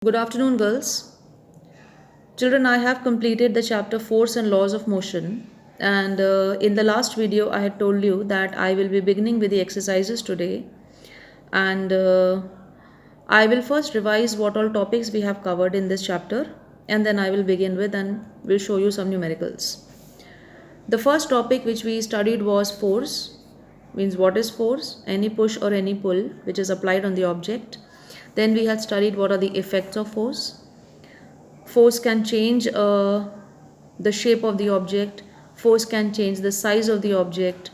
Good afternoon, girls. Children, I have completed the chapter Force and Laws of Motion. And in the last video, I had told you that I will be beginning with the exercises today. And I will first revise what all topics we have covered in this chapter. And then I will begin with and will show you some numericals. The first topic which we studied was force. Means what is force? Any push or any pull which is applied on the object. Then we had studied what are the effects of force. Force can change the shape of the object. Force can change the size of the object.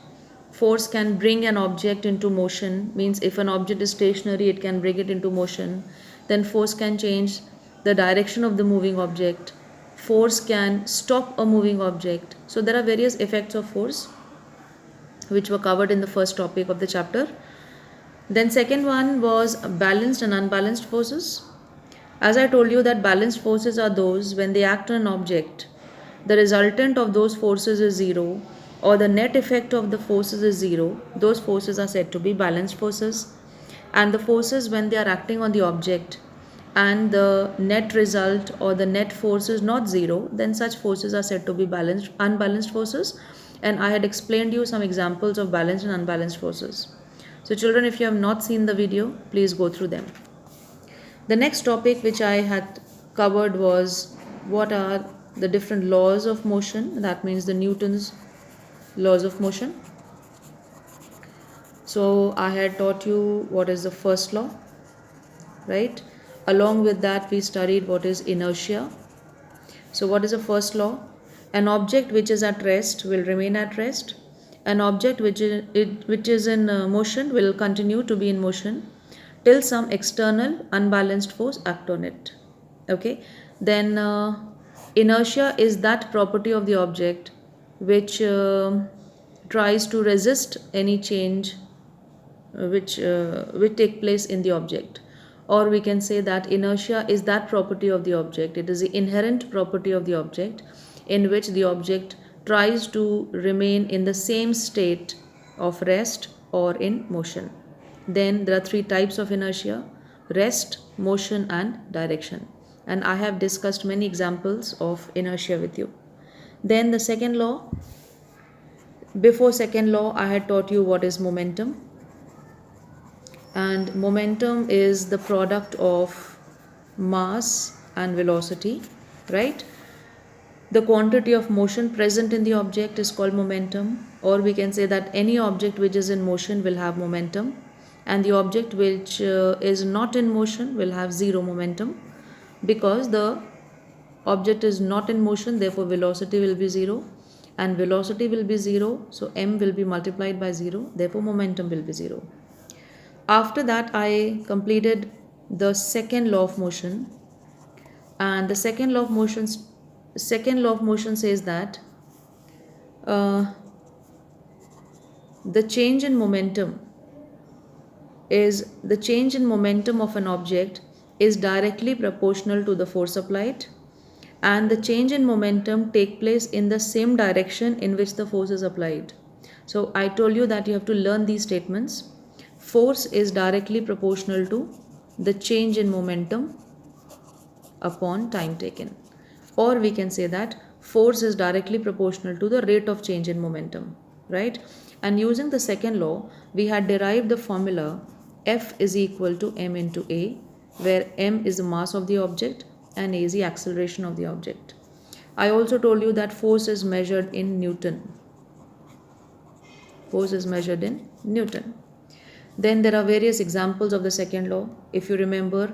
Force can bring an object into motion. Means if an object is stationary, it can bring it into motion. Then force can change the direction of the moving object. Force can stop a moving object. So there are various effects of force which were covered in the first topic of the chapter. Then second one was balanced and unbalanced forces. As I told you that balanced forces are those when they act on an object, the resultant of those forces is zero or the net effect of the forces is zero. Those forces are said to be balanced forces. And the forces when they are acting on the object and the net result or the net force is not zero, then such forces are said to be unbalanced forces. And I had explained you some examples of balanced and unbalanced forces. So children, if you have not seen the video, please go through them. The next topic which I had covered was what are the different laws of motion. That means the Newton's laws of motion. So I had taught you what is the first law, right? Along with that we studied what is inertia. So what is the first law? An object which is at rest will remain at rest. An object which is in motion will continue to be in motion till some external unbalanced force act on it. Okay. Then inertia is that property of the object which tries to resist any change which take place in the object. Or we can say that inertia is that property of the object. It is the inherent property of the object in which the object tries to remain in the same state of rest or in motion. Then there are three types of inertia: rest, motion and direction. And I have discussed many examples of inertia with you. Then the second law. Before second law, I had taught you what is momentum. And momentum is the product of mass and velocity, right? The quantity of motion present in the object is called momentum, or we can say that any object which is in motion will have momentum, and the object which is not in motion will have zero momentum, because the object is not in motion, therefore velocity will be zero, and velocity will be zero, so m will be multiplied by zero, therefore momentum will be zero. After that, I completed the second law of motion, and the second law of motion says that the change in momentum of an object is directly proportional to the force applied, and the change in momentum take place in the same direction in which the force is applied. So I told you that you have to learn these statements. Force is directly proportional to the change in momentum upon time taken. Or we can say that force is directly proportional to the rate of change in momentum, right? And using the second law, we had derived the formula F is equal to m into a, where m is the mass of the object and a is the acceleration of the object. I also told you that force is measured in Newton. Force is measured in Newton. Then there are various examples of the second law. If you remember,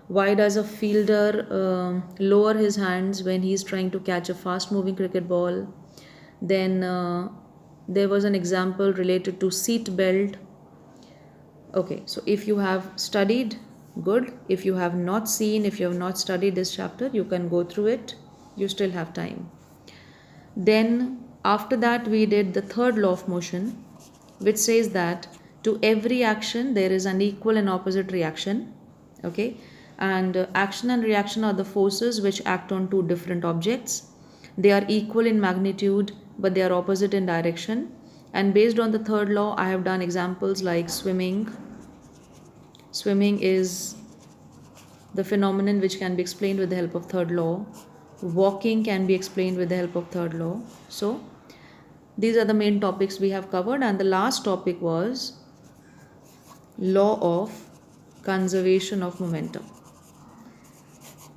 why does a fielder lower his hands when he is trying to catch a fast moving cricket ball? Then there was an example related to seat belt. Okay, so if you have studied, good. If you have not studied this chapter, you can go through it. You still have time. Then after that, we did the third law of motion, which says that to every action there is an equal and opposite reaction. Okay, and action and reaction are the forces which act on two different objects. They are equal in magnitude but they are opposite in direction. And based on the third law, I have done examples like swimming. Swimming is the phenomenon which can be explained with the help of third law. Walking can be explained with the help of third law. So these are the main topics we have covered, and the last topic was law of conservation of momentum.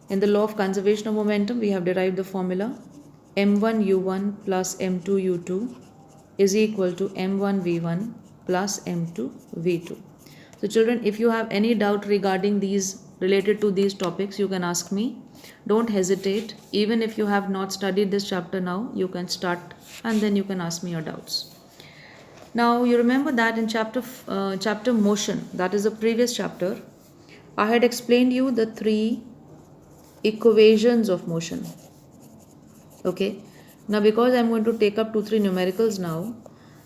In the law of conservation of momentum, we have derived the formula m1u1 plus m2u2 is equal to m1v1 plus m2v2. So children, if you have any doubt regarding these, related to these topics, you can ask me. Don't hesitate. Even if you have not studied this chapter now, you can start and then you can ask me your doubts. Now you remember that in chapter motion, that is the previous chapter, I had explained you the three equations of motion. Okay, now because I'm going to take up 2-3 numericals now,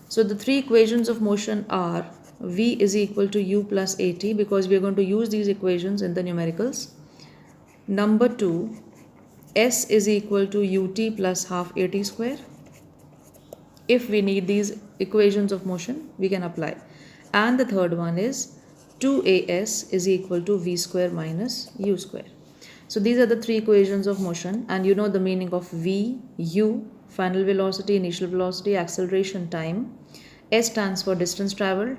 so the three equations of motion are v is equal to u plus at, because we are going to use these equations in the numericals. Number 2, s is equal to ut plus half at square. If we need these equations of motion, we can apply. And the third one is 2as is equal to v square minus u square. So these are the three equations of motion, and you know the meaning of v, u, final velocity, initial velocity, acceleration, time. S stands for distance traveled,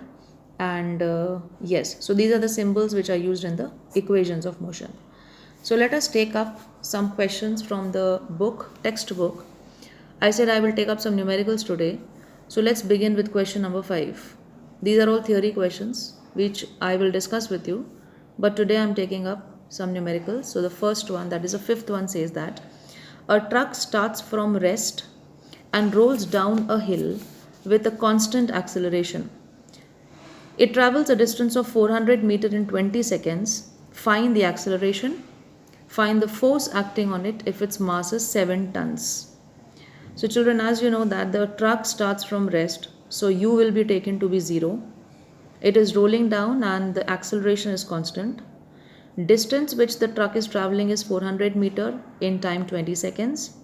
and yes, so these are the symbols which are used in the equations of motion. So let us take up some questions from the book, textbook. I said I will take up some numericals today. So let's begin with question number 5. These are all theory questions which I will discuss with you, but today I am taking up some numericals. So the first one, that is the fifth one, says that a truck starts from rest and rolls down a hill with a constant acceleration. It travels a distance of 400 meters in 20 seconds. Find the acceleration. Find the force acting on it if its mass is 7 tons. So children, as you know that the truck starts from rest, so u will be taken to be 0. It is rolling down and the acceleration is constant. Distance which the truck is traveling is 400 meters in time 20 seconds.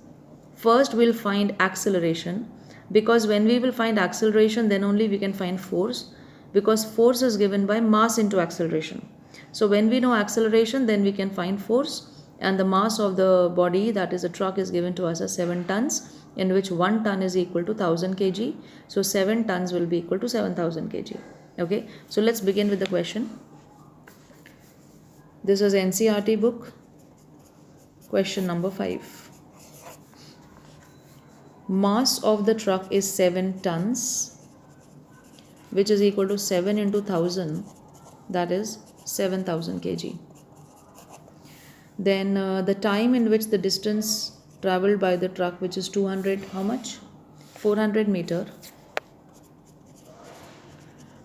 First we'll find acceleration, because when we will find acceleration, then only we can find force, because force is given by mass into acceleration. So when we know acceleration, then we can find force, and the mass of the body, that is the truck, is given to us as 7 tons, in which 1 ton is equal to 1000 kg. So 7 tons will be equal to 7000 kg. Okay, so let's begin with the question. This is NCERT book, question number 5. Mass of the truck is 7 tons, which is equal to 7 into 1000, that is 7000 kg. Then the time in which the distance traveled by the truck, which is 200, how much? 400 meter.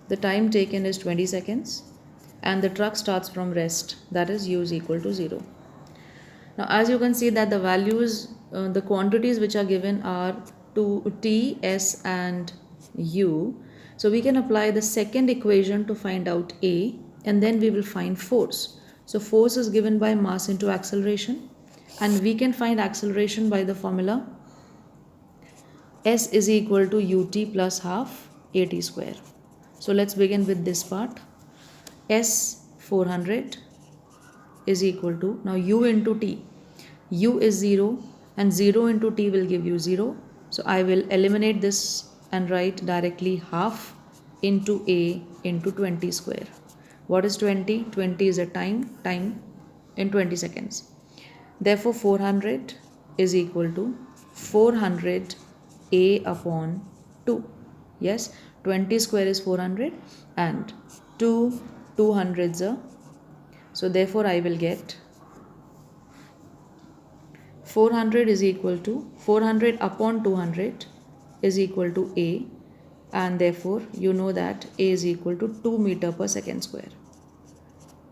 The time taken is 20 seconds. And the truck starts from rest, that is u is equal to 0. Now as you can see that the values, the quantities which are given are to t, s and u. So we can apply the second equation to find out a, and then we will find force. So force is given by mass into acceleration, and we can find acceleration by the formula s is equal to ut plus half at square. So let's begin with this part. S 400 is equal to, now u into t, u is 0 and 0 into t will give you 0. So I will eliminate this and write directly half into a into 20 square. What is 20? 20 is a time in 20 seconds. Therefore 400 is equal to 400 a upon 2. Yes, 20 square is 400 and 200s are, so therefore I will get 400 is equal to 400 upon 200 is equal to a, and therefore you know that a is equal to 2 meter per second square.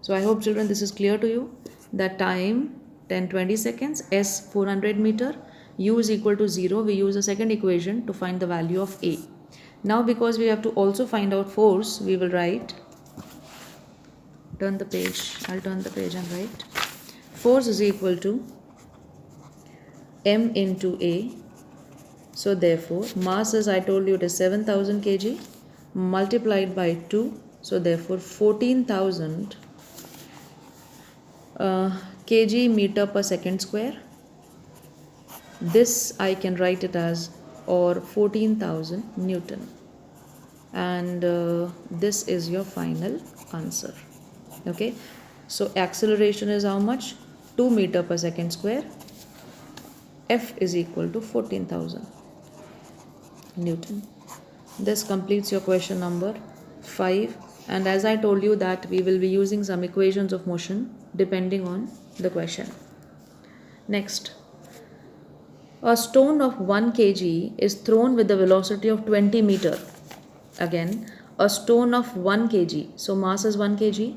So I hope children this is clear to you, that time 10-20 seconds, s 400 meter, u is equal to 0. We use the second equation to find the value of a. Now because we have to also find out force, we will write, turn the page, I'll turn the page and write, force is equal to m into a. So therefore mass, as I told you, it is 7000 kg multiplied by 2. So therefore 14,000 kg meter per second square. This I can write it as or 14,000 Newton. And this is your final answer. Okay, so acceleration is how much? 2 meter per second square. F is equal to 14,000 Newton. This completes your question number 5. And as I told you that we will be using some equations of motion depending on the question. Next, a stone of 1 kg is thrown with the velocity of 20 meter. Again, a stone of 1 kg, so mass is 1 kg,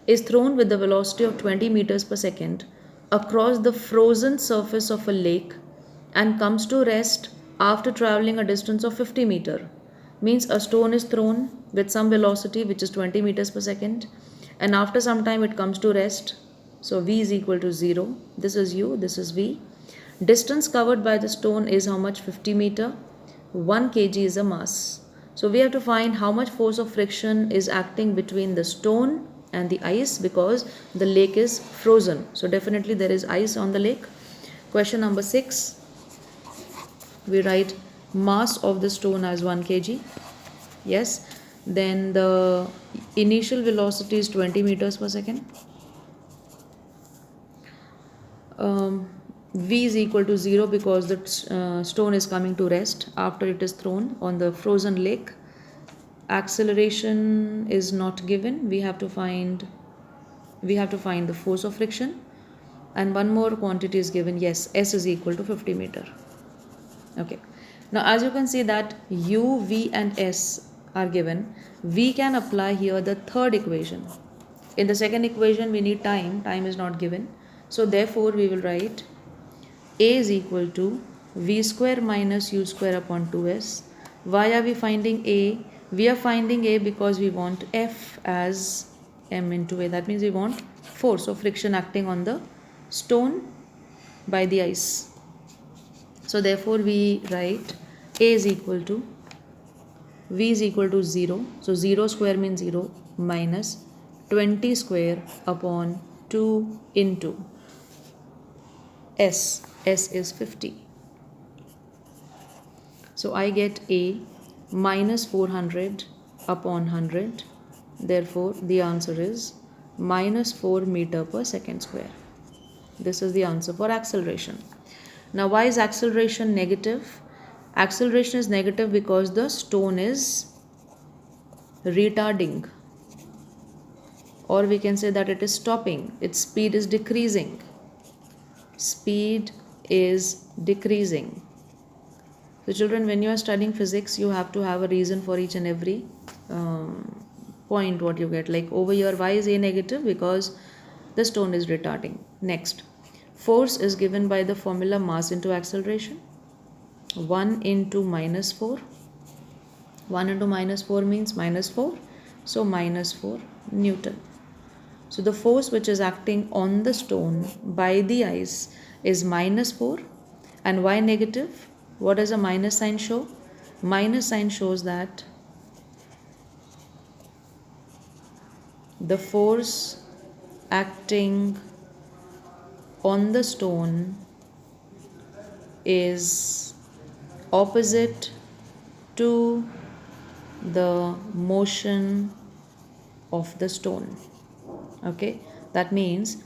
is thrown with the velocity of 20 meters per second across the frozen surface of a lake and comes to rest after traveling a distance of 50 meter. Means a stone is thrown with some velocity which is 20 meters per second, and after some time it comes to rest. So v is equal to 0. This is u, this is v. Distance covered by the stone is how much? 50 meter. 1 kg is a mass. So we have to find how much force of friction is acting between the stone and the ice, because the lake is frozen. So definitely there is ice on the lake. Question number 6. We write mass of the stone as 1 kg. Yes. Then the initial velocity is 20 meters per second. V is equal to 0 because the stone is coming to rest after it is thrown on the frozen lake. Acceleration is not given. We have to find the force of friction, and one more quantity is given. Yes, S is equal to 50 meter. Okay. Now as you can see that U, V and S are given, we can apply here the third equation. In the second equation we need time. Time is not given. So therefore we will write A is equal to V square minus U square upon 2S. Why are we finding A? We are finding A because we want F as M into A. That means we want force of friction acting on the stone by the ice. So therefore we write A is equal to V is equal to 0. So 0 square means 0 minus 20 square upon 2 into S. S is 50. So I get A minus 400 upon 100. Therefore the answer is minus 4 meter per second square. This is the answer for acceleration. Now why is acceleration negative? Acceleration is negative because the stone is retarding, or we can say that it is stopping. Its speed is decreasing. Speed is decreasing. So children, when you are studying physics, you have to have a reason for each and every point what you get. Like over here, why is A negative? Because the stone is retarding. Next, force is given by the formula mass into acceleration. 1 into minus 4. 1 into minus 4 means minus 4. So minus 4 Newton. So the force which is acting on the stone by the ice is minus 4. And why negative? What does a minus sign show? Minus sign shows that the force acting on the stone is opposite to the motion of the stone. Okay, that means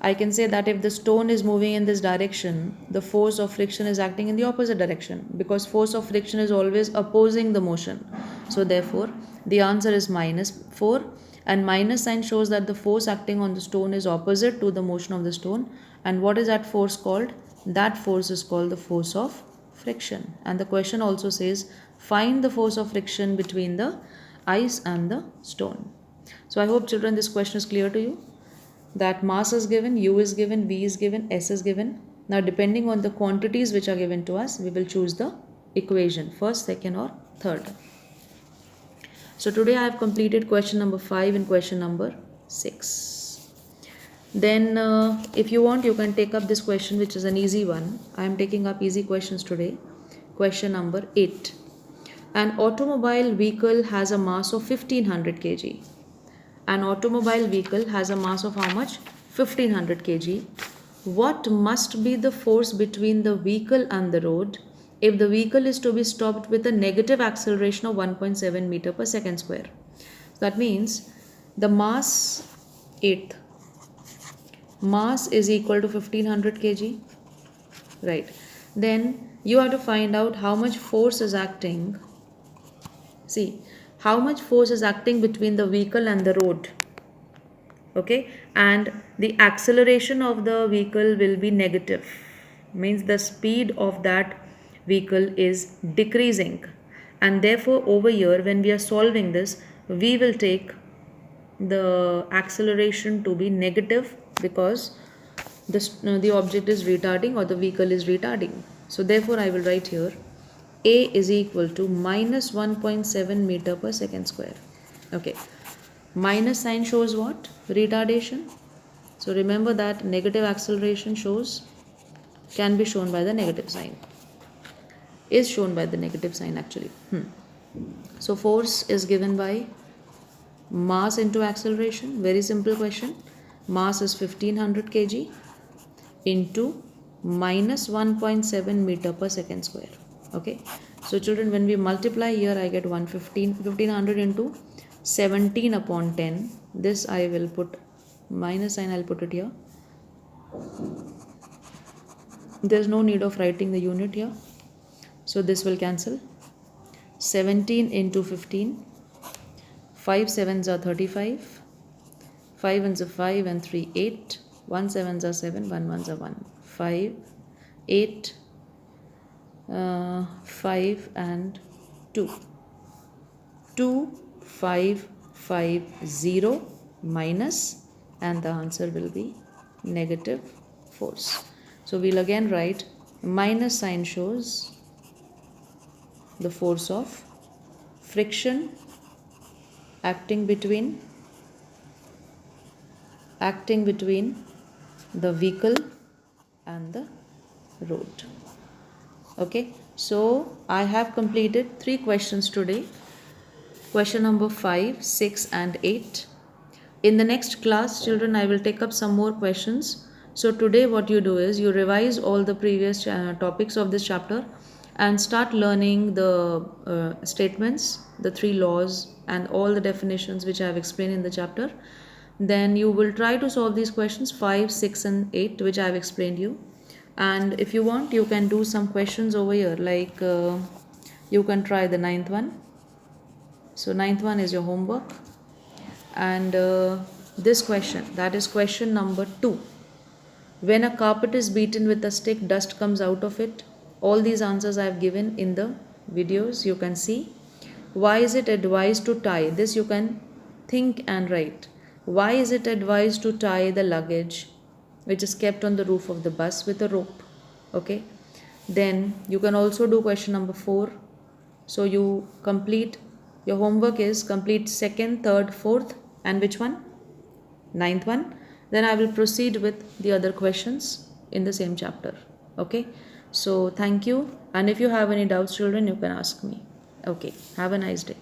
I can say that if the stone is moving in this direction, the force of friction is acting in the opposite direction, because force of friction is always opposing the motion. So therefore the answer is minus 4, and minus sign shows that the force acting on the stone is opposite to the motion of the stone. And what is that force called? That force is called the force of friction. And the question also says find the force of friction between the ice and the stone. So I hope children this question is clear to you, that mass is given, U is given, V is given, S is given. Now depending on the quantities which are given to us, we will choose the equation, first, second or third. So today I have completed question number 5 and question number 6. Then if you want, you can take up this question, which is an easy one. I am taking up easy questions today. Question number 8. An automobile vehicle has a mass of 1500 kg. An automobile vehicle has a mass of how much? 1500 kg. What must be the force between the vehicle and the road if the vehicle is to be stopped with a negative acceleration of 1.7 meter per second square? That means the mass, eighth, mass is equal to 1500 kg, right? Then you have to find out how much force is acting. See, how much force is acting between the vehicle and the road, okay? And the acceleration of the vehicle will be negative, means the speed of that vehicle is decreasing, and therefore over here when we are solving this, we will take the acceleration to be negative because the object is retarding or the vehicle is retarding. So therefore I will write here A is equal to minus 1.7 meter per second square. Okay, minus sign shows what? Retardation. So remember that negative acceleration can be shown by the negative sign, is shown by the negative sign actually. So force is given by mass into acceleration. Very simple question. Mass is 1500 kg into minus 1.7 meter per second square. Okay, so children, when we multiply here, I get 1500 into 17 upon 10. This I will put minus sign, I'll put it here. There's no need of writing the unit here, so this will cancel. 17 into 15, 5 sevens are 35, 5 ones are 5 and 3 8, 1 sevens are 7, 1 ones are 1, 5 8, 5 and 2, 2 5 5 0 minus, and the answer will be negative force. So we'll again write minus sign shows the force of friction acting between the vehicle and the road. Okay, so I have completed 3 questions today. Question number 5, 6 and 8. In the next class, children, I will take up some more questions. So today what you do is you revise all the previous topics of this chapter and start learning the statements, the 3 laws and all the definitions which I have explained in the chapter. Then you will try to solve these questions 5, 6 and 8 which I have explained you. And if you want, you can do some questions over here, like you can try the 9th one. So 9th one is your homework, and this question, that is question number 2. When a carpet is beaten with a stick, dust comes out of it. All these answers I have given in the videos, you can see. Why is it advised to tie? This you can think and write. Why is it advised to tie the luggage which is kept on the roof of the bus with a rope? Okay, then you can also do question number 4. So you complete, your homework is complete 2nd, 3rd, 4th and which one? 9th one. Then I will proceed with the other questions in the same chapter. Okay, so thank you, and if you have any doubts, children, you can ask me. Okay, have a nice day.